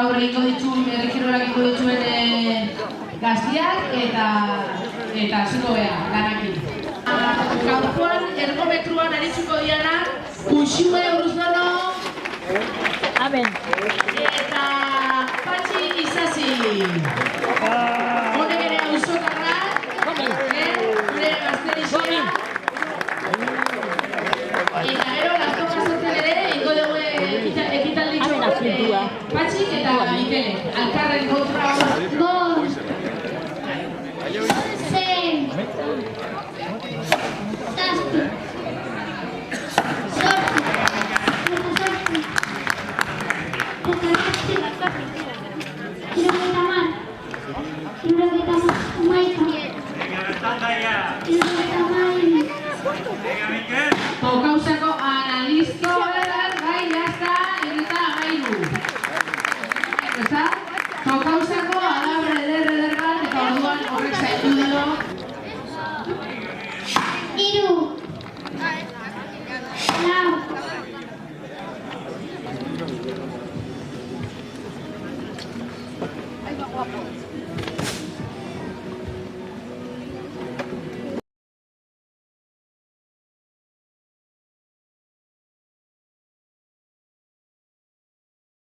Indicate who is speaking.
Speaker 1: gaur egingo dituen, herrikirolak egingo dituen gaztiak eta hasiko gea, lanekin. Gaurkoan, ergometruan aritzuko diana, Uxue Uruzbano
Speaker 2: Amen.
Speaker 1: eta Patxi Isasi. Honek ere auzotarra, gure gazterixea. Eta gero, gaztoka sortzen ere, ingo dugu ekitalditxo Patxi eta Mikele. Alkarren kontra hor.
Speaker 3: Venga, Miquel.